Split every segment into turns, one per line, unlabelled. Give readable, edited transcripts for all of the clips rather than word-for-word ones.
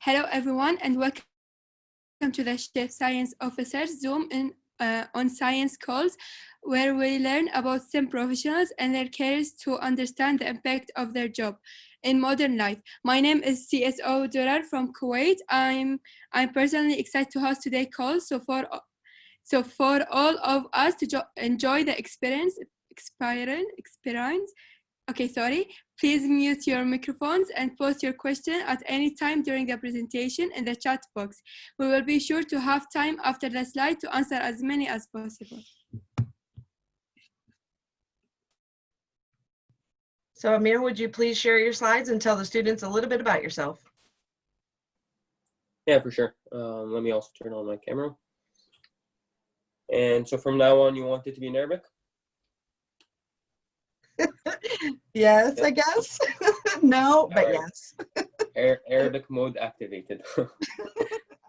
Hello everyone and welcome to the Chief Science Officers Zoom on science calls, where we learn about STEM professionals and their careers to understand the impact of their job in modern life. My name is CSO Durar from Kuwait. I'm personally excited to host today's call. So for all of us to enjoy the experience. Okay, sorry. Please mute your microphones and post your question at any time during the presentation in the chat box. We will be sure to have time after the slide to answer as many as possible.
So Amir, would you please share your slides and tell the students a little bit about yourself?
Yeah, for sure. Let me also turn on my camera. And so from now on, you want it to be in Arabic?
Yes, yeah. I guess. No, but right. Yes.
Arabic mode activated.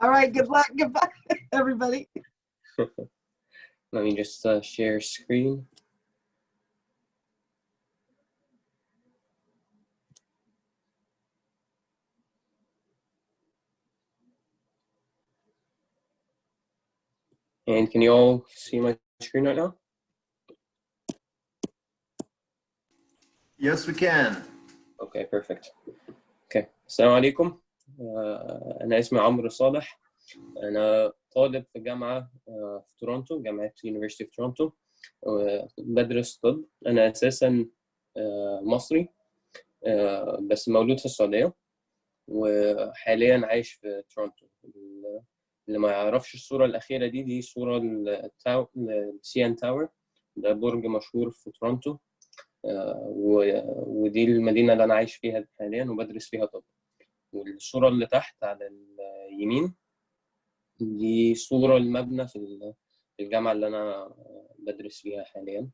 All right, good luck. Goodbye, everybody.
Let me just share screen. And can you all see my screen right now?
Yes, we can.
Okay, perfect. Okay, السلام عليكم. أنا اسمي عمرو صالح. أنا طالب في جامعة في تورونتو، جامعة University of Toronto. بدرس طب. أنا أساساً مصري بس مولود في السعودية، وحالياً عايش في تورونتو. اللي ما يعرفش الصورة الأخيرة دي صورة السي ان تاور، ده برج مشهور في تورونتو، ودي المدينة اللي أنا عايش فيها حالياً وبدرس فيها طب. والصورة اللي تحت على اليمين دي صورة المبنى في الجامعة اللي أنا بدرس فيها حالياً.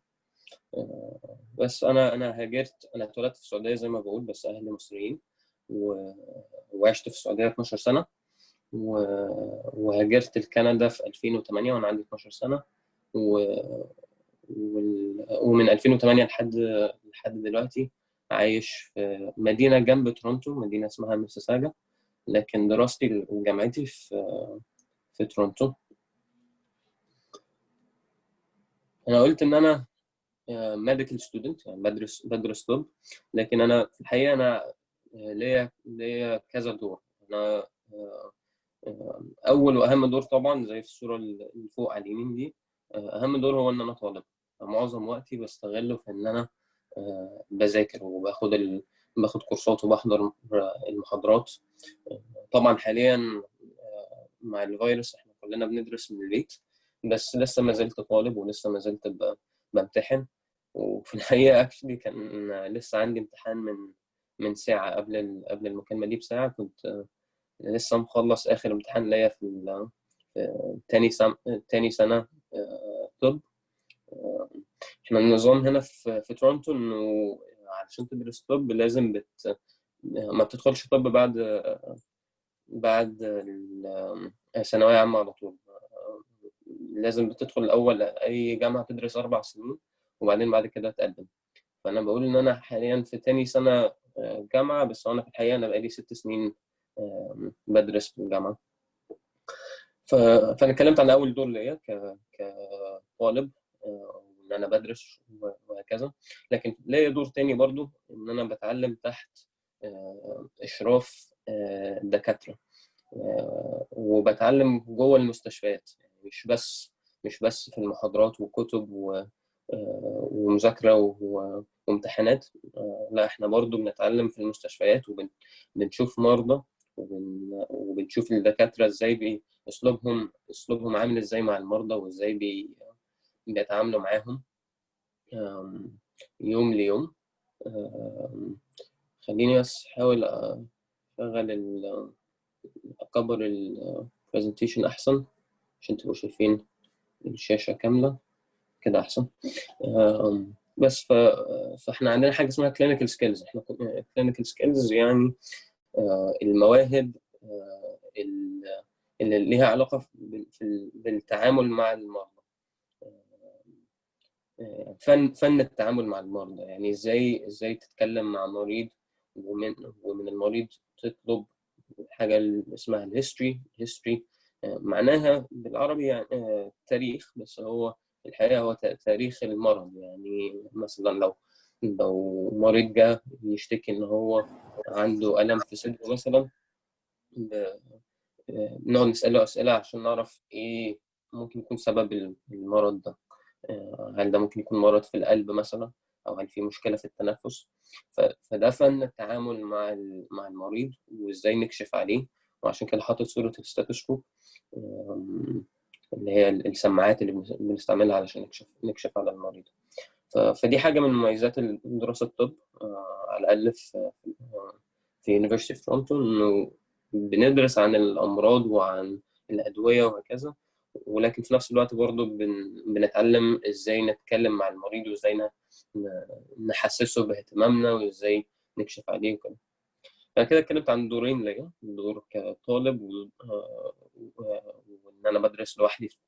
بس أنا هاجرت، أنا اتولدت في السعودية زي ما بقول، بس أهلي مصريين، وعشت في السعودية 12 سنة، وهاجرت لكندا في 2008 وأنا عندي 12 سنة، ومن 2008 لحد دلوقتي عايش في مدينة جنب تورونتو، مدينة اسمها ميسيساجا، لكن دراستي وجامعتي في تورونتو. أنا قلت إن أنا ميديكال ستودنت، يعني بدرس طب، لكن أنا في الحقيقة أنا ليا كذا دور. أنا أول وأهم دور طبعاً زي في الصورة اللي فوق على اليمين دي، أهم دور هو إن أنا طالب. معظم وقتي بستغله في إن أنا بذاكر باخد كورسات وبحضر المحاضرات. طبعاً حالياً مع الفيروس إحنا كلنا بندرس من البيت، بس لسه ما زلت طالب ولسه ما زلت بمتحن. وفي الحقيقة أكشلي كان لسه عندي امتحان من ساعة قبل المكالمة دي بساعة. كنت لسه مخلص آخر امتحان ليا في تاني سنة طب. احنا النظام هنا في تورونتو إنه علشان تدرس طب لازم ما بتدخلش طب بعد الثانوية عامة على طول. لازم بتدخل الأول أي جامعة تدرس 4 سنين وبعدين بعد كده تقدم. فأنا بقول إن أنا حاليا في تاني سنة جامعة، بس أنا في الحقيقة أنا بقالي 6 سنين بدرس في الجامعة. فأنا اتكلمت عن أول دور ليا كطالب، إن أنا بدرس وهكذا، لكن ليا دور تاني برضو إن أنا بتعلم تحت إشراف دكاترة، وبتعلم جوه المستشفيات، يعني مش بس في المحاضرات وكتب ومذاكرة وامتحانات. لا، احنا برضو بنتعلم في المستشفيات وبنشوف مرضى وبنشوف الدكاترة ازاي اسلوبهم عامل ازاي مع المرضى، وازاي بيتعاملوا معاهم يوم ليوم. خليني بس احاول اكبر البرزنتيشن احسن عشان تبقوا شايفين الشاشة كاملة كده احسن. بس فاحنا عندنا حاجة اسمها clinical skills. احنا clinical skills يعني المواهب اللي ليها علاقة بالتعامل مع المرضى. فن التعامل مع المرضى، يعني ازاي تتكلم مع مريض ومن المريض تطلب حاجة اللي اسمها الهيستوري. معناها بالعربي يعني تاريخ، بس هو الحقيقة هو تاريخ المرض. يعني مثلا لو مريض جه يشتكي إن هو عنده ألم في صدره مثلا، نقعد نسأله أسئلة عشان نعرف إيه ممكن يكون سبب المرض ده. هل ده ممكن يكون مرض في القلب مثلا، أو هل في مشكلة في التنفس. فده فن التعامل مع المريض وإزاي نكشف عليه. وعشان كده حاطط صورة الستاتوسكوب، اللي هي السماعات اللي بنستعملها علشان نكشف على المريض. فدي حاجة من مميزات دراسة الطب، على الأقل في University of Toronto، إنه بندرس عن الأمراض وعن الأدوية وهكذا، ولكن في نفس الوقت برضه بنتعلم إزاي نتكلم مع المريض، وإزاي نحسسه باهتمامنا، وإزاي نكشف عليه وكده. أنا كده اتكلمت عن دورين ليا، دور كطالب وإن أنا بدرس لوحدي في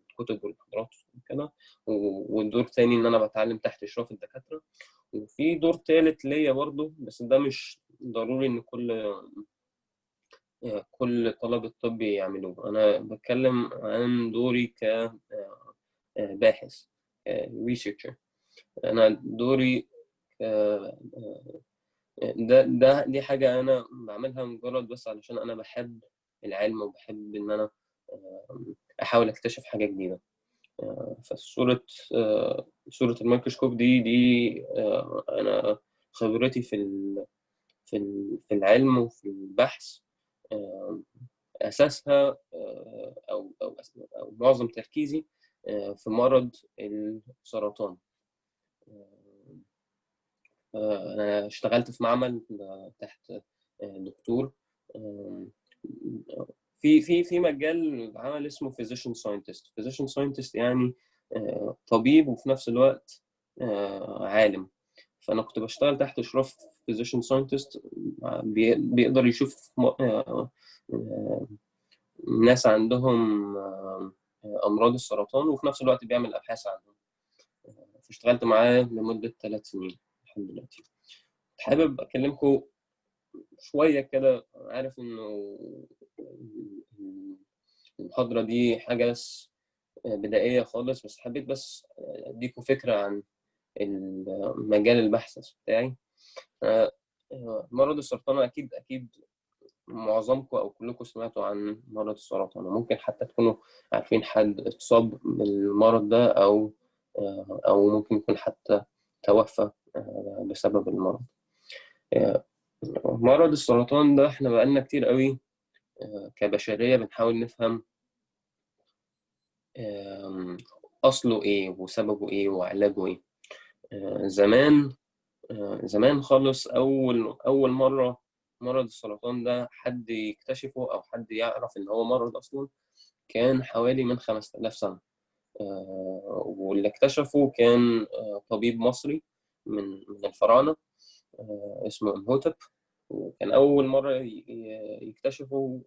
الكتب والمحاضرات وكده، ودور تاني إن أنا بتعلم تحت إشراف الدكاترة. وفي دور تالت ليا برضه، بس ده مش ضروري إن كل طلبة طب يعملوه. أنا بتكلم عن دوري كباحث، researcher. أنا دوري دي حاجة أنا بعملها مجرد بس علشان أنا بحب العلم، وبحب إن أنا أحاول أكتشف حاجة جديدة. صورة الميكروسكوب دي أنا خبرتي في العلم وفي البحث أساسها أو معظم تركيزي في مرض السرطان. أنا اشتغلت في معمل تحت دكتور في مجال عمل اسمه physician scientist يعني طبيب وفي نفس الوقت عالم. فأنا كنت بشتغل تحت إشراف physician scientist، بيقدر يشوف ناس عندهم أمراض السرطان، وفي نفس الوقت بيعمل أبحاث عنهم. فاشتغلت معاه لمدة 3 سنين لحد دلوقتي. حابب أكلمكم شوية كده. عارف إنه المحاضرة دي حاجة بس بدائية خالص، بس حبيت بس أديكم فكرة عن مجال البحث بتاعي. مرض السرطان أكيد معظمكم أو كلكم سمعتوا عن مرض السرطان، وممكن حتى تكونوا عارفين حد اتصاب بالمرض ده، أو ممكن يكون حتى توفى بسبب المرض. مرض السرطان ده احنا بقالنا كتير قوي كبشرية بنحاول نفهم أصله إيه وسببه إيه وعلاجه إيه. زمان خالص، أول مرة مرض السرطان ده حد يكتشفه أو حد يعرف إن هو مرض أصلا كان حوالي من 5000 سنة. واللي اكتشفه كان طبيب مصري من الفراعنة اسمه إمهوتب. وكان أول مرة يكتشفه،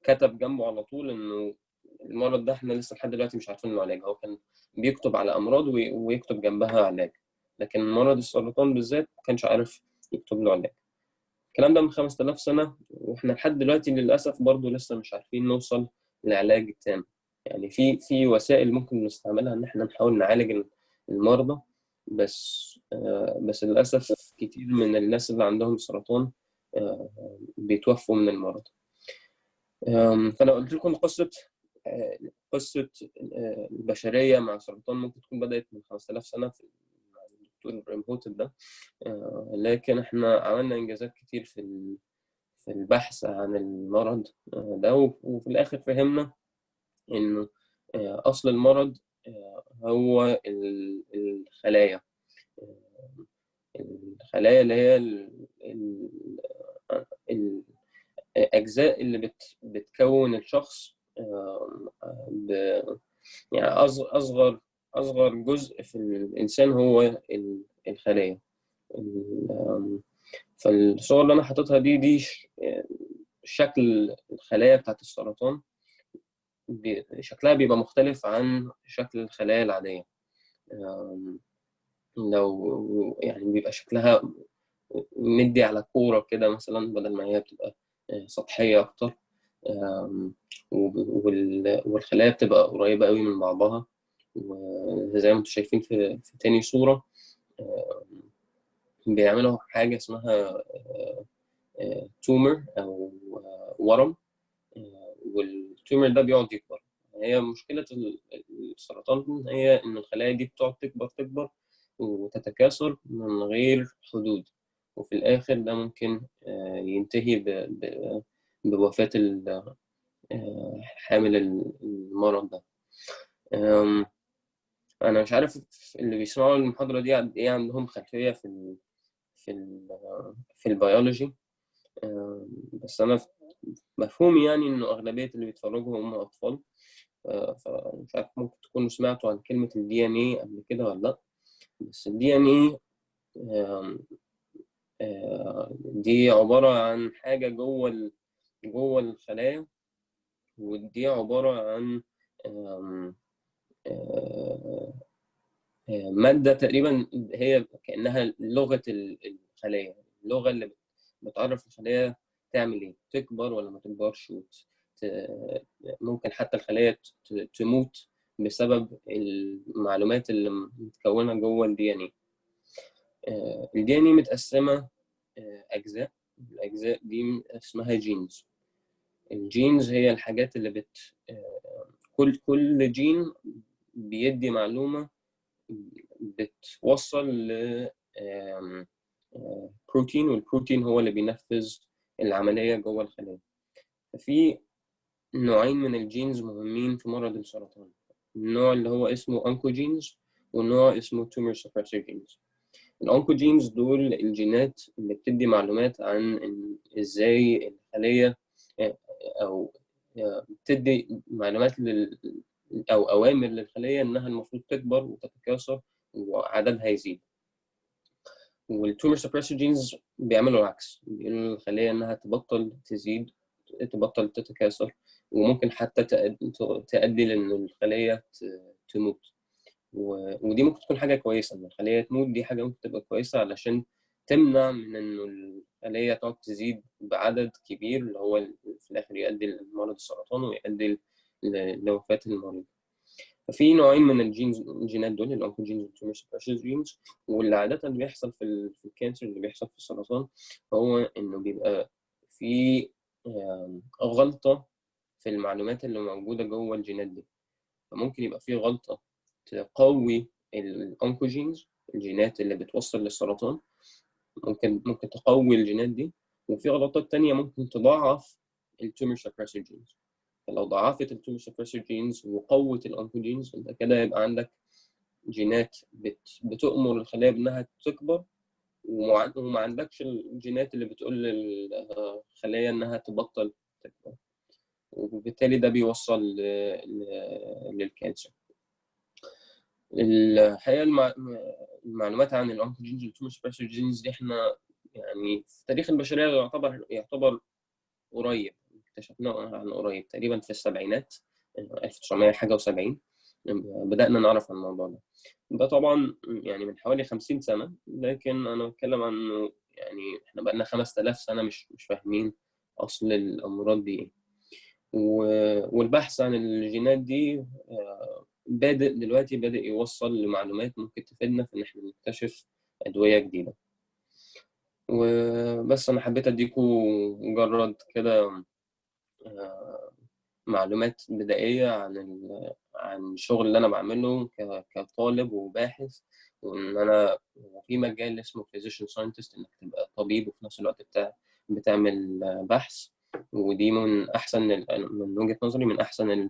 وكتب جنبه على طول إنه المرض ده إحنا لسه لحد دلوقتي مش عارفين له علاج. هو كان بيكتب على أمراض ويكتب جنبها علاج، لكن مرض السرطان بالذات ما كانش عارف يكتب له علاج. الكلام ده من 5000 سنة، وإحنا لحد دلوقتي للأسف برضه لسه مش عارفين نوصل لعلاج التام. يعني في وسائل ممكن نستعملها إن إحنا نحاول نعالج المرضى، بس للأسف كتير من الناس اللي عندهم سرطان بيتوفوا من المرض. فأنا قلت لكم قصة البشرية مع السرطان ممكن تكون بدأت من 5000 سنة في الدكتور إمهوتب ده، لكن إحنا عملنا إنجازات كتير في البحث عن المرض ده، وفي الآخر فهمنا إنه أصل المرض هو الخلايا. الخلايا اللي هي الأجزاء اللي بتكون الشخص. يعني أصغر جزء في الإنسان هو الخلايا. فالصور اللي أنا حاططها دي شكل الخلايا بتاعت السرطان. شكلها بيبقى مختلف عن شكل الخلايا العادية. لو يعني بيبقى شكلها مدي على كورة كده مثلا، بدل ما هي بتبقى سطحية أكتر، والخلايا بتبقى قريبة قوي من بعضها. وزي ما انتم شايفين في تاني صورة بيعملوا حاجة اسمها تومر أو ورم، والتومر ده بيقعد يكبر. هي مشكلة السرطان هي إن الخلايا دي بتقعد تكبر وتتكاثر من غير حدود، وفي الآخر ده ممكن ينتهي بوفاة حامل المرض ده. أنا مش عارف اللي بيسمعوا المحاضرة دي قد إيه عندهم خلفية في البيولوجي، بس أنا مفهومي يعني إنه أغلبية اللي بيتفرجوا هم أطفال. فمش عارف ممكن تكونوا سمعتوا عن كلمة ال DNA قبل كده ولا لأ. بس ال DNA دي عبارة عن حاجة جوه الخلايا، ودي عبارة عن مادة تقريبا هي كأنها لغة الخلايا، اللغة اللي بتعرف الخلايا تعمل إيه، تكبر ولا ما تكبرش. ممكن حتى الخلايا تموت بسبب المعلومات اللي متكونة جوه ال DNA. ال DNA متقسمة أجزاء، الأجزاء دي اسمها جينز. الجينز هي الحاجات اللي كل جين بيدي معلومة بتوصل ل بروتين، والبروتين هو اللي بينفذ العملية جوه الخلايا. ففي نوعين من الجينز مهمين في مرض السرطان، النوع اللي هو اسمه أنكوجينز والنوع اسمه تومر سبريسور جينز. الأنكوجينز دول الجينات اللي بتدي معلومات عن إزاي الخلية أو بتدي معلومات أو أوامر للخلية إنها المفروض تكبر وتتكاثر وعددها يزيد. والتومر سبريسور جينز بيعملوا العكس، بيقولوا للخلية إنها تبطل تزيد، تبطل تتكاثر، وممكن حتى تؤدي لأن الخلية تموت. ودي ممكن تكون حاجة كويسة، إن الخلية تموت دي حاجة ممكن تبقى كويسة علشان تمنع من إنه الخلية تقعد تزيد بعدد كبير، اللي هو في الآخر يؤدي لمرض السرطان ويؤدي لوفاة المريض. ففي نوعين من الجينات دول، الأونكوجينز والتومر سبريسور جينز. واللي عادة بيحصل في الكانسر، اللي بيحصل في السرطان، هو إنه بيبقى في غلطة في المعلومات اللي موجودة جوه الجينات دي. فممكن يبقى في غلطة تقوي الأونكوجينز، الجينات اللي بتوصل للسرطان، ممكن تقوي الجينات دي. وفي غلطات تانية ممكن تضاعف التومر سبريسور جينز. فلو ضاعفت التومر سبريسور جينز وقوت الأونكوجينز، انت كده يبقى عندك جينات بتؤمر الخلايا بأنها تكبر، وما عندكش الجينات اللي بتقول للخلايا إنها تبطل تكبر، وبالتالي ده بيوصل للكانسر. الحقيقة المعلومات عن الأونكوجينز والتومر سبريسور جينز دي احنا يعني في تاريخ البشرية يعتبر قريب، اكتشفناه عن قريب تقريبا في السبعينات، 1970 بدأنا نعرف عن الموضوع ده. ده طبعا يعني من حوالي 50 سنة، لكن أنا بتكلم عن إنه يعني إحنا بقالنا 5000 سنة مش فاهمين أصل الأمراض دي إيه. والبحث عن الجينات دي دلوقتي بادئ يوصل لمعلومات ممكن تفيدنا في إن إحنا نكتشف أدوية جديدة. وبس أنا حبيت أديكم مجرد كده معلومات بدائية عن الشغل اللي أنا بعمله كطالب وباحث، وإن أنا في مجال اسمه physician scientist، إنك تبقى طبيب وفي نفس الوقت بتعمل بحث. ودي من وجهة نظري من أحسن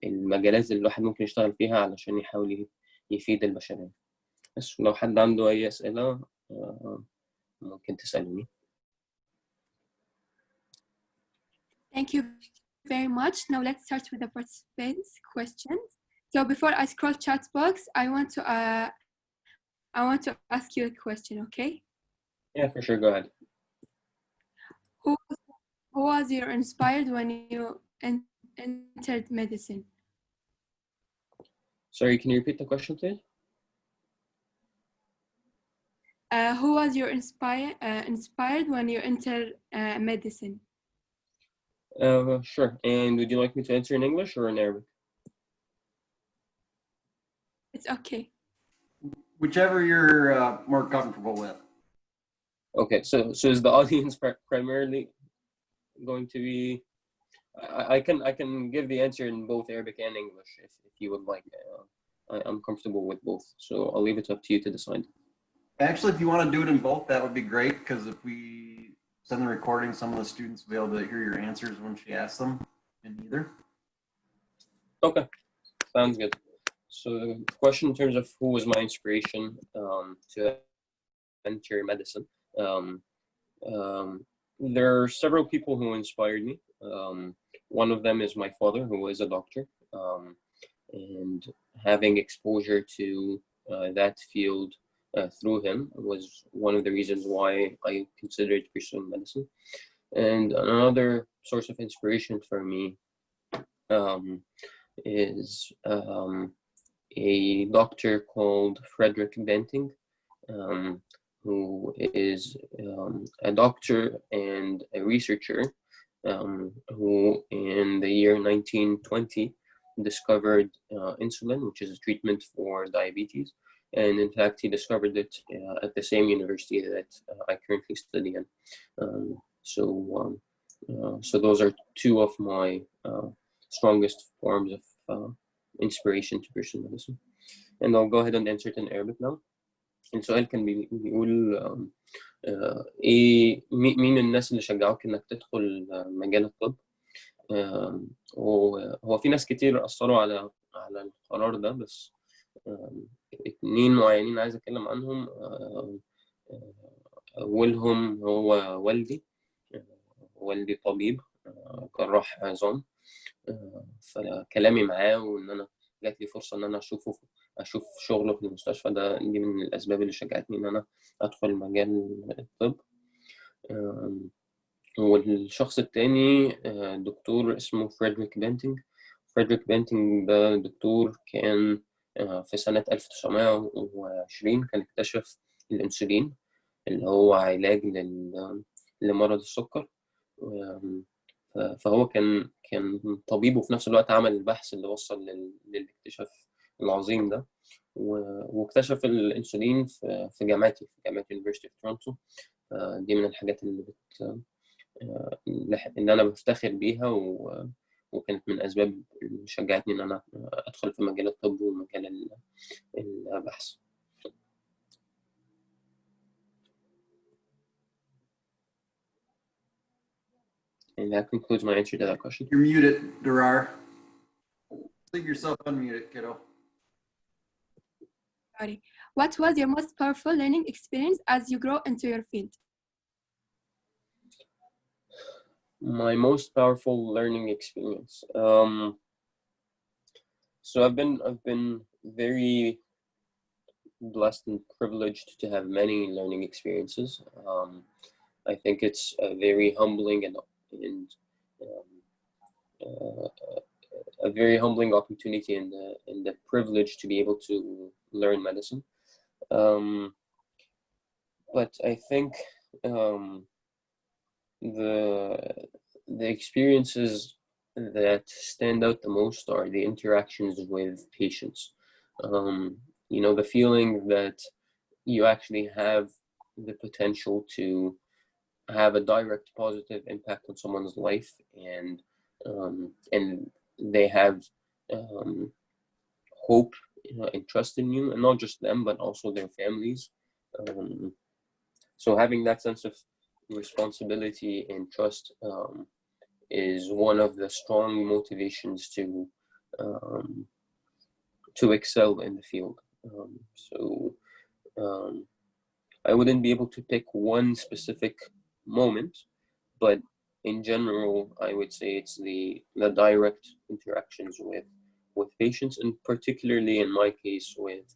المجالات اللي الواحد ممكن يشتغل فيها علشان يحاول يفيد البشرية. بس لو حد عنده أي أسئلة ممكن تسألوني.
Thank you very much. Now let's start with the participants' questions. So before I scroll chat box, I want to ask you a question, okay?
Yeah, for sure. Go ahead.
Who was you inspired when you entered medicine?
Sorry, can you repeat the question, please?
who was your inspired when you enter medicine?
Sure. And would you like me to answer in English or in Arabic?
It's okay.
Whichever you're more comfortable with.
Okay, so is the audience primarily going to be? I can give the answer in both Arabic and English if you would like. I'm comfortable with both, so I'll leave it up to you to decide.
Actually, if you want to do it in both, that would be great, because if we send the recording, some of the students will be able to hear your answers when she asks them in either.
Okay, sounds good. So the question in terms of who was my inspiration to enter medicine. There are several people who inspired me. One of them is my father, who is a doctor, and having exposure to that field through him was one of the reasons why I considered pursuing medicine. And another source of inspiration for me is a doctor called Frederick Banting, who is a doctor and a researcher who in the year 1920 discovered insulin, which is a treatment for diabetes. And in fact, he discovered it at the same university that I currently study in. So those are two of my strongest forms of inspiration to pursue medicine. And I'll go ahead and answer it in Arabic now. السؤال كان بيقول ايه مين الناس اللي شجعوك انك تدخل مجال الطب؟ وهو في ناس كتير اثروا على القرار ده، بس اتنين معينين عايز اتكلم عنهم. اولهم هو والدي طبيب جراح عظام، فكلامي معاه وان انا جات لي فرصه ان انا اشوف شغله في المستشفى ده، دي من الاسباب اللي شجعتني ان انا ادخل مجال الطب. والشخص التاني دكتور اسمه فريدريك بانتينج. فريدريك بانتينج ده دكتور كان في سنة 1920 كان اكتشف الأنسولين اللي هو علاج لمرض السكر. فهو كان طبيب وفي نفس الوقت عمل البحث اللي وصل للاكتشاف العظيم ده، واكتشف الانسولين في جامعة يونيفرسيتي اوف تورونتو. دي من الحاجات اللي انا بفتخر بيها، وكانت من الاسباب اللي شجعتني ان انا ادخل في مجال الطب ومجال البحث. And that concludes my answer to that question.
You're muted, Durar. Leave yourself unmuted, kiddo.
Sorry. What was your most powerful learning experience as you grow into your field?
My most powerful learning experience. So I've been very blessed and privileged to have many learning experiences. I think it's a very humbling and a very humbling opportunity and the privilege to be able to learn medicine. But I think the experiences that stand out the most are the interactions with patients. The feeling that you actually have the potential to have a direct positive impact on someone's life, and they have hope and trust in you, and not just them but also their families. So having that sense of responsibility and trust is one of the strong motivations to excel in the field. I wouldn't be able to pick one specific moment, but in general, I would say it's the direct interactions with patients, and particularly in my case with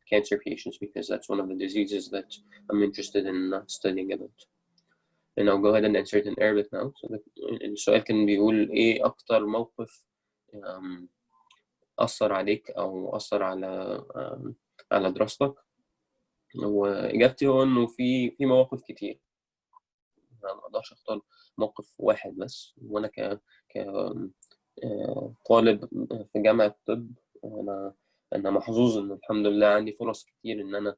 cancer patients, because that's one of the diseases that I'm interested in studying about. And I'll go ahead and answer it in Arabic now. So السؤال كان بيقول ايه اكتر موقف أثر عليك او أثر على دراستك؟ وإجابتي هو إنه في مواقف كتير، ما أقدرش أختار موقف واحد بس. وأنا طالب في جامعة الطب، أنا محظوظ إن الحمد لله عندي فرص كتير إن أنا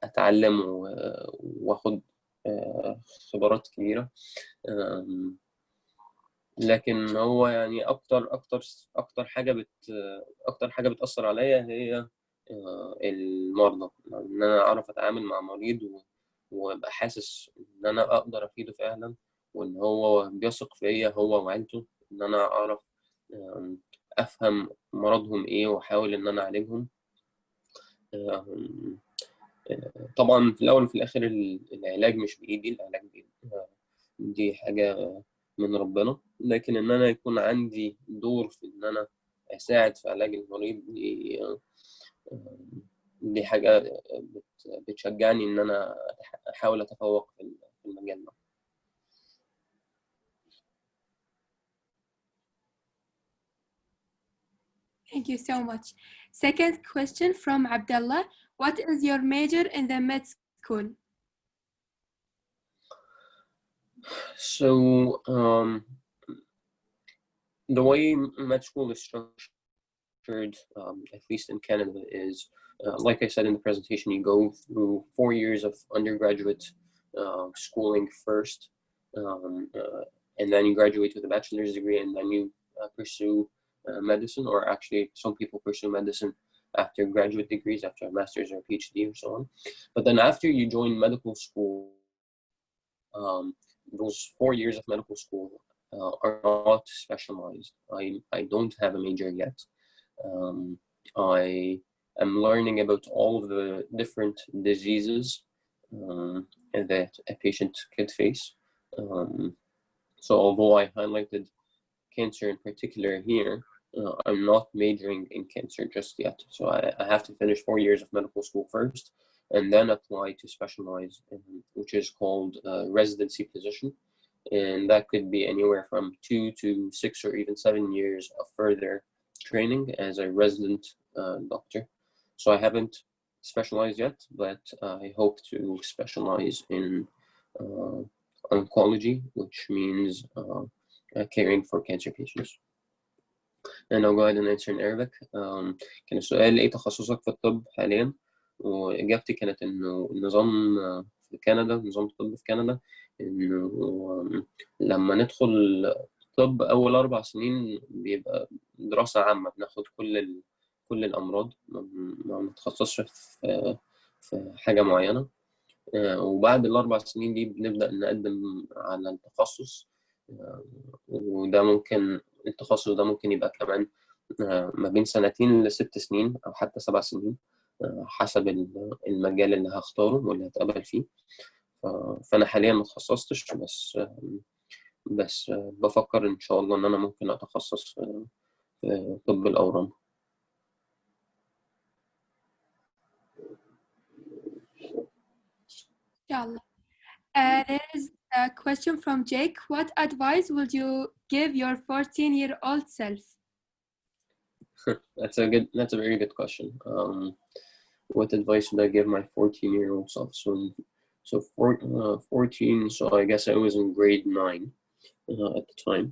أتعلم وآخد خبرات كبيرة. لكن هو يعني أكتر حاجة بتأثر عليا هي المرضى، إن أنا أعرف أتعامل مع مريض وأبقى حاسس إن أنا أقدر أفيده فعلا، وإن هو بيثق فيا هو وعيلته، إن أنا أعرف أفهم مرضهم إيه وأحاول إن أنا أعالجهم. طبعا في الأول وفي الآخر العلاج مش بإيدي، العلاج دي حاجة من ربنا، لكن إن أنا يكون عندي دور في إن أنا أساعد في علاج المريض، دي حاجة بتشجعني إن أنا أحاول أتفوق في المجال ده.
Thank you so much. Second question from Abdullah. What is your major in the med school?
So the way med school is structured, at least in Canada, is like I said in the presentation, you go through 4 years of undergraduate schooling first, and then you graduate with a bachelor's degree, and then you pursue medicine, or actually some people pursue medicine after graduate degrees, after a master's or a PhD or so on. But then after you join medical school, those 4 years of medical school are not specialized. I don't have a major yet. I am learning about all of the different diseases that a patient could face. So although I highlighted cancer in particular here, I'm not majoring in cancer just yet. So I have to finish 4 years of medical school first, and then apply to specialize, which is called residency position. And that could be anywhere from 2 to 6 or even 7 years of further training as a resident doctor. So I haven't specialized yet, but I hope to specialize in oncology, which means caring for cancer patients. And I'll go ahead and answer in Arabic. كان السؤال إيه تخصصك في الطب حاليا؟ وإجابتي كانت إنه النظام في كندا، نظام الطب في كندا، إنه لما ندخل طب أول 4 سنين بيبقى دراسة عامة، بناخد كل الأمراض، ما بنتخصصش في حاجة معينة. وبعد ال4 سنين دي بنبدأ نقدم على التخصص، وده ممكن التخصص ده ممكن يبقى كمان ما بين 2 ل6 سنين أو حتى 7 سنين، حسب المجال اللي هختاره واللي هتقبل فيه. فأنا حاليا ما تخصصتش، بس بفكر إن شاء الله إن أنا ممكن أتخصص في طب الأورام.
Inshallah. There is a question from Jake. What advice would you give your 14-year-old self?
That's a very good question. What advice would I give my 14-year-old self? So 14. So I guess I was in grade 9 at the time.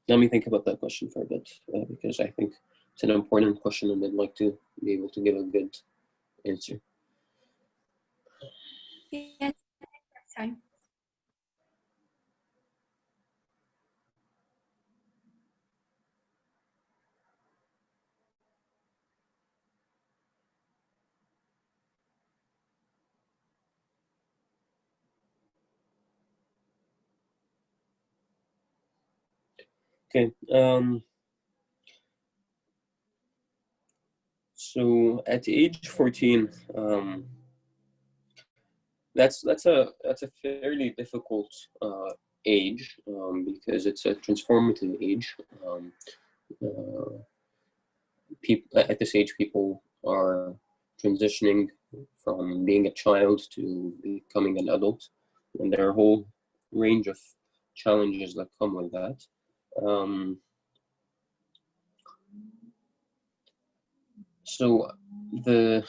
Let me think about that question for a bit, because I think it's an important question, and I'd like to be able to give a good answer.
Yes, time.
Okay. So at age 14, that's a fairly difficult age, because it's a transformative age. People at this age, people are transitioning from being a child to becoming an adult, and there are a whole range of challenges that come with that. So the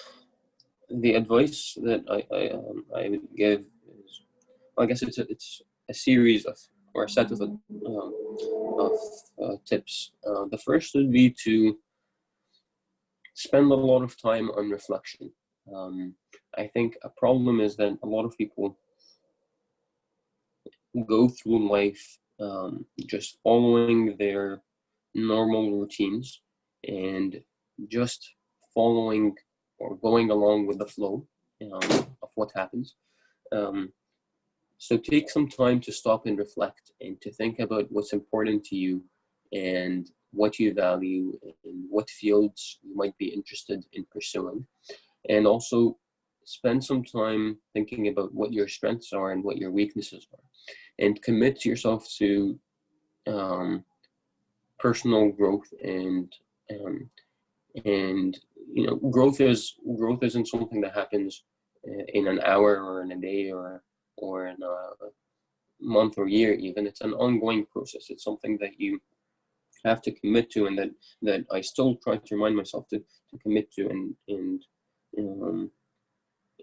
advice that I would give is, I guess it's a series of, or a set of tips. The first would be to spend a lot of time on reflection. I think a problem is that a lot of people go through life just following their normal routines and just following or going along with the flow of what happens. So take some time to stop and reflect and to think about what's important to you and what you value and what fields you might be interested in pursuing. And also spend some time thinking about what your strengths are and what your weaknesses are, and commit yourself to personal growth. And growth isn't something that happens in an hour or in a day or in a month or year. Even it's an ongoing process. It's something that you have to commit to, and that I still try to remind myself to commit to. And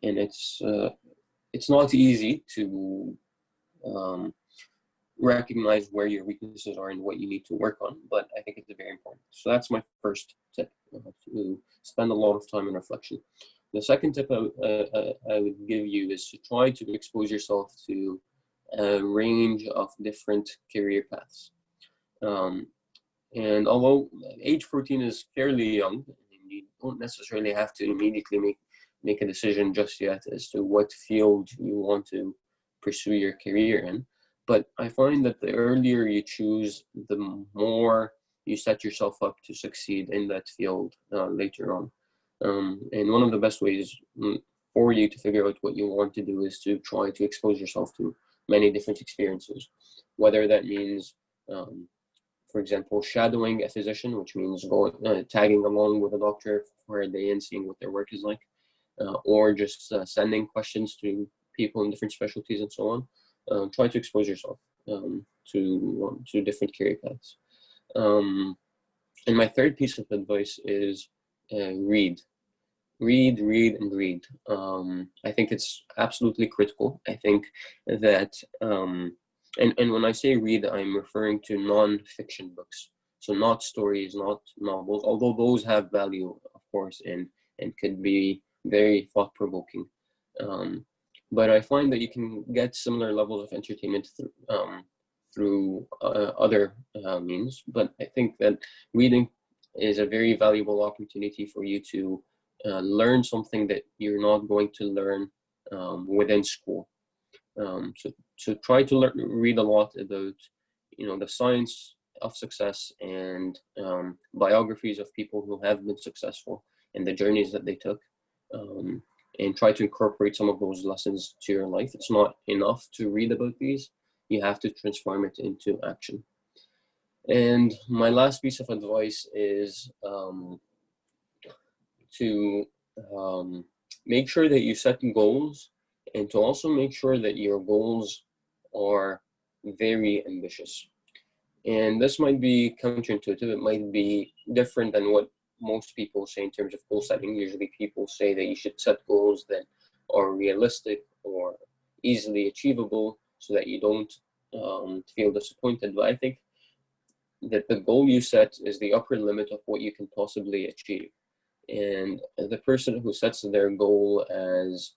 it's not easy to recognize where your weaknesses are and what you need to work on, but I think it's very important. So that's my first tip, to spend a lot of time in reflection. The second tip I would give you is to try to expose yourself to a range of different career paths. And although age 14 is fairly young, you don't necessarily have to immediately make a decision just yet as to what field you want to pursue your career in. But I find that the earlier you choose, the more you set yourself up to succeed in that field later on. And one of the best ways for you to figure out what you want to do is to try to expose yourself to many different experiences, whether that means, for example, shadowing a physician, which means tagging along with a doctor for a day and seeing what their work is like, or just sending questions to people in different specialties and so on. Try to expose yourself to different career paths. And my third piece of advice is read. Read. I think it's absolutely critical. I think that, and when I say read, I'm referring to non-fiction books. So not stories, not novels, although those have value, of course, and could be very thought-provoking. But I find that you can get similar levels of entertainment through other means. But I think that reading is a very valuable opportunity for you to learn something that you're not going to learn within school. So try to read a lot about, the science of success and biographies of people who have been successful and the journeys that they took. And try to incorporate some of those lessons to your life. It's not enough to read about these. You have to transform it into action. And my last piece of advice is to make sure that you set goals, and to also make sure that your goals are very ambitious. And this might be counterintuitive. It might be different than what most people say in terms of goal setting. Usually people say that you should set goals that are realistic or easily achievable so that you don't feel disappointed. But I think that the goal you set is the upper limit of what you can possibly achieve. And the person who sets their goal as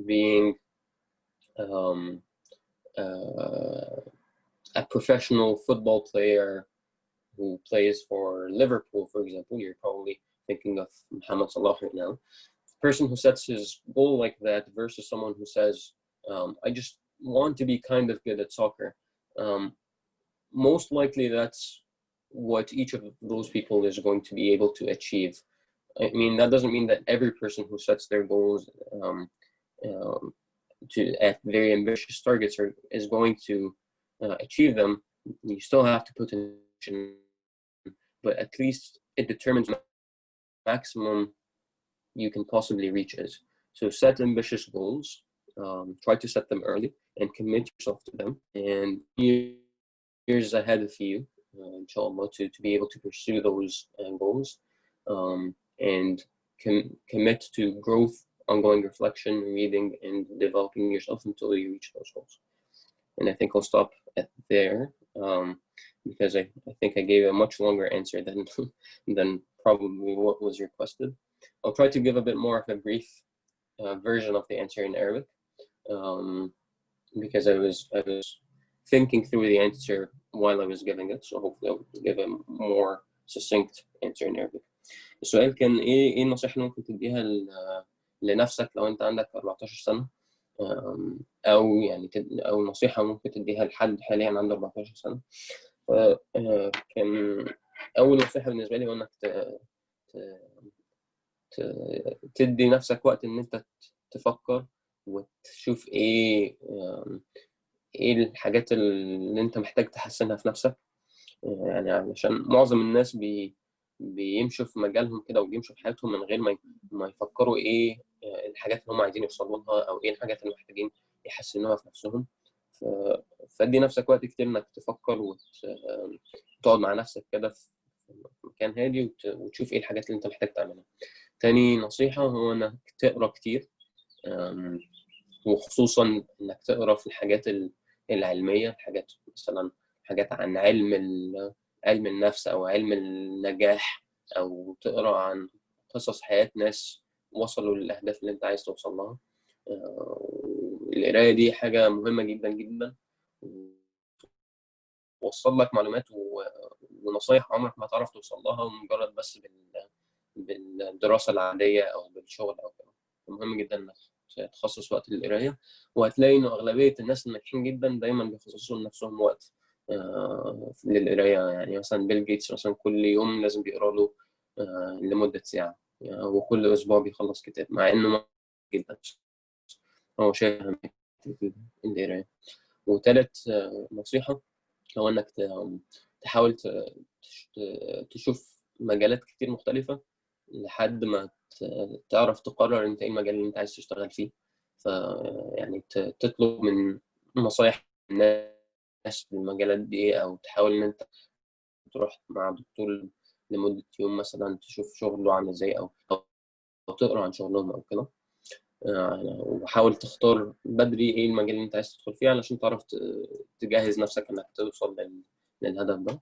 being a professional football player who plays for Liverpool, for example, you're probably thinking of Mohamed Salah right now. The person who sets his goal like that versus someone who says, I just want to be kind of good at soccer. Most likely that's what each of those people is going to be able to achieve. I mean, that doesn't mean that every person who sets their goals at very ambitious targets is going to achieve them. You still have to put in, but at least it determines maximum you can possibly reach is. So set ambitious goals, try to set them early and commit yourself to them, and years ahead of you, inshallah, to be able to pursue those goals. And commit to growth, ongoing reflection, reading, and developing yourself until you reach those goals. And I think I'll stop at there because I think I gave a much longer answer than probably what was requested. I'll try to give a bit more of a brief version of the answer in Arabic because I was thinking through the answer while I was giving it, so hopefully I'll give a more succinct answer in Arabic. السؤال كان ايه النصيحة اللي ممكن تديها لنفسك لو انت عندك 14 سنة، او يعني او نصيحة ممكن تديها لحد حاليا عنده 14 سنة. كان اول نصيحة بالنسبة لي هو انك تدي نفسك وقت ان انت تفكر وتشوف ايه الحاجات اللي انت محتاج تحسنها في نفسك. يعني علشان معظم الناس بيمشوا في مجالهم كده وبيمشوا في حياتهم من غير ما يفكروا ايه الحاجات اللي هم عايزين يوصلوا لها او ايه الحاجات اللي محتاجين يحسنوها في نفسهم. فادي نفسك وقت كتير انك تفكر وتقعد مع نفسك كده في مكان هادي وتشوف ايه الحاجات اللي انت محتاج تعملها. تاني نصيحة هو انك تقرا كتير، وخصوصا انك تقرا في الحاجات العلمية، الحاجات مثلا حاجات عن علم النفس او علم النجاح، او تقرا عن قصص حياة ناس وصلوا للاهداف اللي انت عايز توصل لها. القرايه دي حاجه مهمه جدا جدا، وصل لك معلومات ونصايح عمرك ما تعرف توصل لها مجرد بس بالدراسه العاديه او بالشغل او كده. مهم جدا انك تخصص وقت للقرايه، وهتلاقي انه اغلبيه الناس الناجحين جدا دايما بيخصصوا لنفسهم وقت للقرايه. يعني مثلا بيل جيتس مثلا كل يوم لازم بيقرا له لمده ساعه، وكل اسبوع بيخلص كتاب، مع انه جدا هو شايف القرايه. وثالث نصيحه هو انك تحاول تشوف مجالات كتير مختلفه لحد ما تعرف تقرر انت ايه المجال اللي انت عايز تشتغل فيه. يعني تطلب من نصايح الناس في المجالات دي، او تحاول ان انت تروح مع دكتور لمدة يوم مثلا تشوف شغله عامل ازاي، او تقرا عن شغلهم او كده. وحاول تختار بدري ايه المجال اللي انت عايز تدخل فيه علشان تعرف تجهز نفسك انك توصل للهدف ده.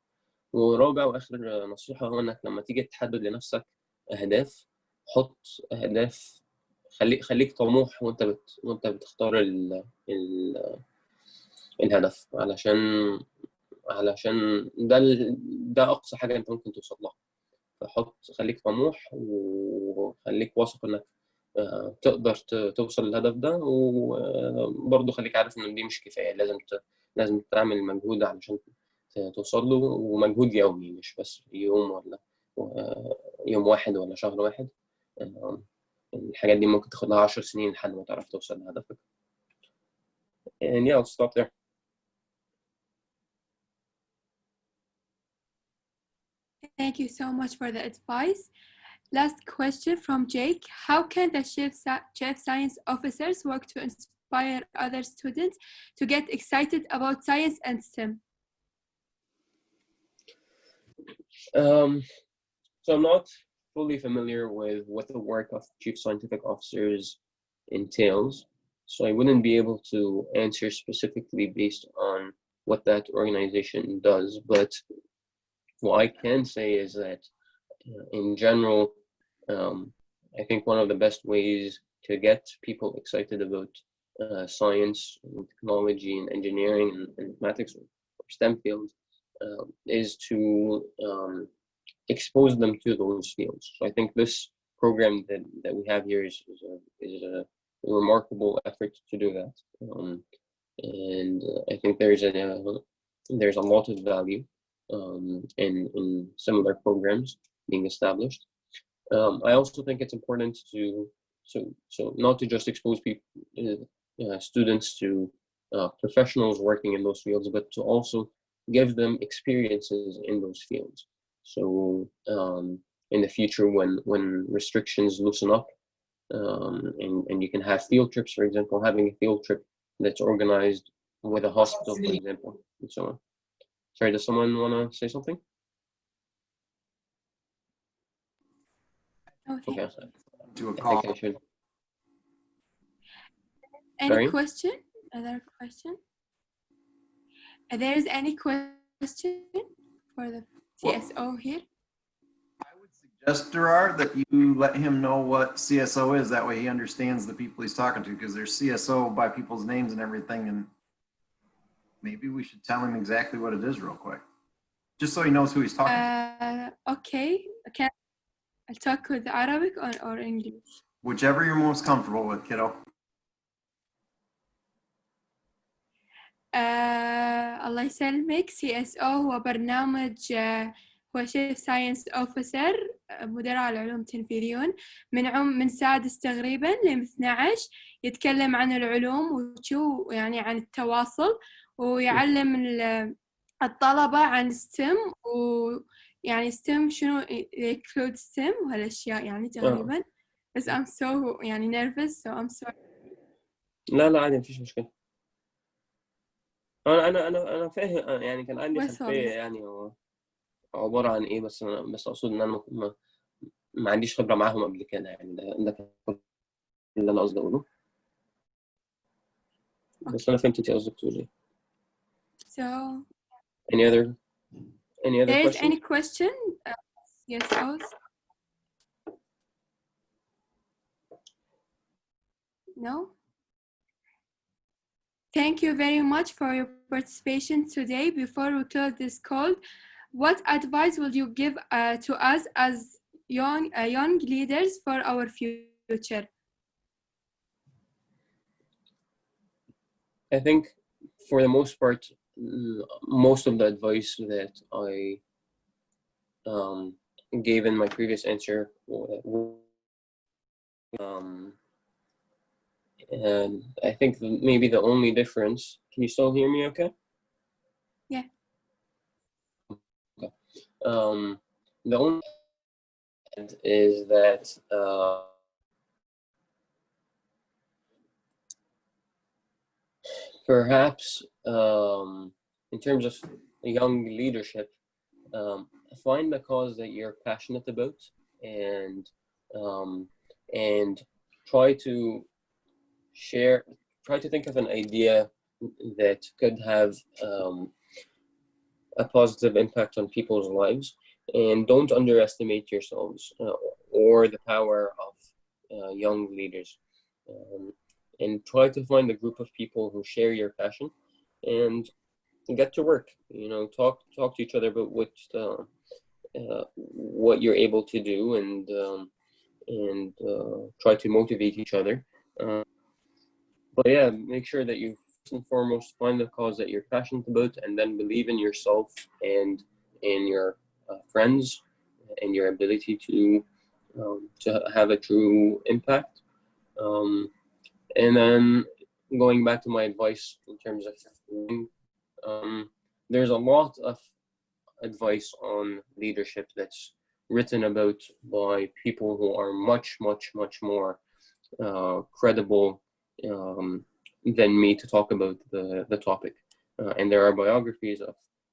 ورابع واخر نصيحة هو انك لما تيجي تحدد لنفسك اهداف، حط اهداف، خليك طموح وانت بتختار الهدف، علشان ده اقصى حاجة انت ممكن توصل لها. خليك طموح وخليك واثق انك تقدر توصل للهدف ده، وبرضه خليك عارف ان دي مش كفاية، لازم تعمل مجهود علشان توصل له، ومجهود يومي مش بس يوم ولا يوم واحد ولا شهر واحد. الحاجات دي ممكن تاخد لها 10 سنين لحد ما تعرف توصل لهدفك. And yeah, I'll stop there.
Thank you so much for the advice. Last question from Jake. How can the chief science officers work to inspire other students to get excited about science and STEM?
So I'm not fully familiar with what the work of chief scientific officers entails, so I wouldn't be able to answer specifically based on what that organization does. But what I can say is that in general, I think one of the best ways to get people excited about science and technology and engineering and mathematics or STEM fields is to expose them to those fields. So I think this program that we have here is a remarkable effort to do that, and I think there's a lot of value in similar programs being established. I also think it's important so not to just expose students to professionals working in those fields, but to also give them experiences in those fields. So in the future, when restrictions loosen up, and you can have field trips, for example, having a field trip that's organized with a hospital, for example, and so on. Sorry, does someone want to say something?
Okay.
to a
I
call.
think I should.
Any
Sorry?
question? Other question? There is any question for the CSO here?
I would suggest, Gerard, that you let him know what CSO is. That way he understands the people he's talking to, because there's CSO by people's names and everything. And maybe we should tell him exactly what it is real quick, just so he knows who he's talking to.
Okay. Okay. I'll talk with Arabic or English.
Whichever you're most comfortable with, kiddo.
الله يسلمك. CSO هو برنامج هو شيف ساينس أوفيسر مدير على العلوم التنفيذيون من سادس تقريبا ل 12 يتكلم عن العلوم وشو يعني عن التواصل ويعلم الطلبة عن STEM ويعني STEM شنو include STEM وهالأشياء يعني تقريبا بس I'm so يعني nervous so I'm sorry.
لا عادي مفيش مشكلة. أنا فاهم يعني كان عندي خلفية يعني هو عبارة عن إيه بس أقصد إن أنا ما عنديش خبرة معاهم قبل كده يعني ده كان اللي أنا قصدي أقوله. بس أنا فهمت أنت قصدك تقول إيه.
So
Any other
there is
questions?
any question? Yes, No? Thank you very much for your participation today. Before we close this call, what advice would you give to us as young leaders for our future?
I think for the most part, most of the advice that I gave in my previous answer and I think maybe the only difference, can you still hear me okay?
Yeah.
Okay. The only is that perhaps in terms of young leadership, find the cause that you're passionate about and try to think of an idea that could have a positive impact on people's lives, and don't underestimate yourselves or the power of young leaders. And try to find a group of people who share your passion and get to work. You know, talk to each other about what you're able to do and try to motivate each other. But yeah, make sure that you first and foremost find the cause that you're passionate about, and then believe in yourself and in your friends and your ability to have a true impact. And then going back to my advice in terms of there's a lot of advice on leadership that's written about by people who are much more credible than me to talk about the topic. And there are biographies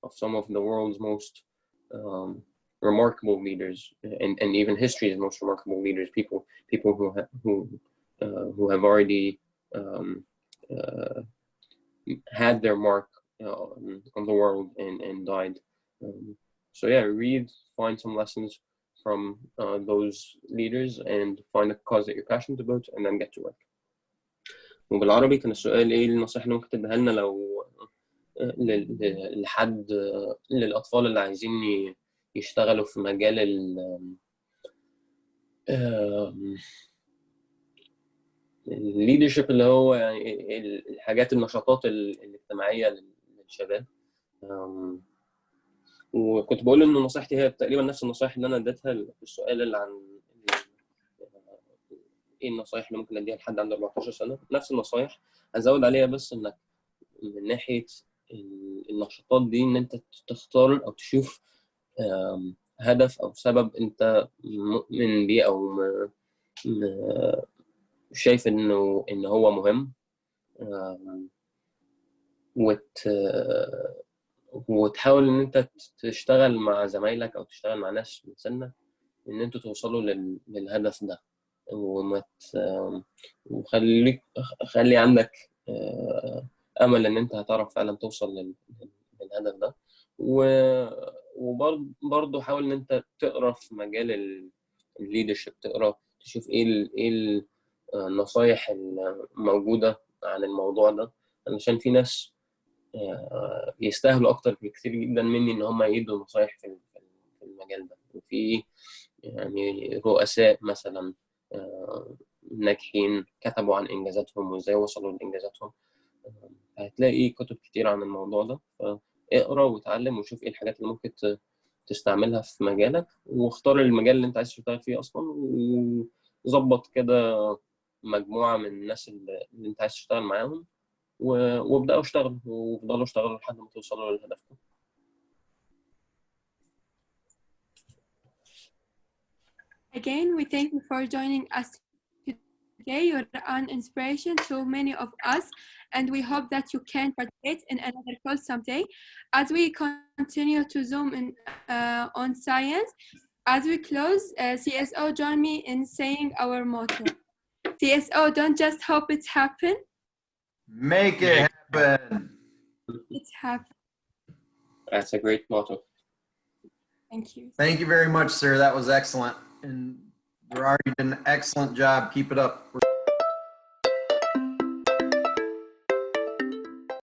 of some of the world's most remarkable leaders, and even history's most remarkable leaders, people who have already had their mark on the world and died. So yeah, read, find some lessons from those leaders and find a cause that you're passionate about and then get to work. وبالعربي كان السؤال ايه النصائح اللي ممكن تديها لنا لو لحد للأطفال اللي عايزين يشتغلوا في مجال الليدرشيب اللي هو يعني الحاجات النشاطات الاجتماعية للشباب. وكنت بقول إن نصيحتي هي تقريبا نفس النصائح اللي أنا اديتها في السؤال اللي عن ايه النصائح اللي ممكن اديها لحد عنده 14 سنة. نفس النصائح هزود عليها بس انك من ناحية النشاطات دي ان انت تختار او تشوف هدف او سبب انت مؤمن بيه او شايف ان هو مهم، وتحاول ان انت تشتغل مع زمايلك او تشتغل مع ناس من سنك ان انتوا توصلوا للهدف ده. خلي عندك امل ان انت هتعرف فعلا توصل للهدف ده. وبرضه حاول ان انت تقرا في مجال الليدرشيب، تقرا تشوف ايه النصايح الموجوده عن الموضوع ده، علشان في ناس يستاهلوا اكتر بكتير جدا مني ان هم يدوا نصايح في المجال ده. وفي يعني رؤساء مثلا ناجحين كتبوا عن انجازاتهم وازاي وصلوا لانجازاتهم. هتلاقي كتب كتير عن الموضوع ده، فاقرا وتعلم وشوف ايه الحاجات اللي ممكن تستعملها في مجالك، واختار المجال اللي انت عايز تشتغل فيه اصلا، وظبط كده مجموعة من الناس اللي انت عايز تشتغل معاهم، وابدأوا اشتغلوا وافضلوا اشتغلوا لحد ما توصلوا لهدفكم.
Again, we thank you for joining us today. You're an inspiration to many of us, and we hope that you can participate in another call someday. As we continue to zoom in on science, as we close, CSO, join me in saying our motto. CSO, don't just hope it happen.
Make it happen.
It happen.
That's a great motto.
Thank you.
Thank you very much, sir. That was excellent. And Gerard, you did an excellent job. Keep it up.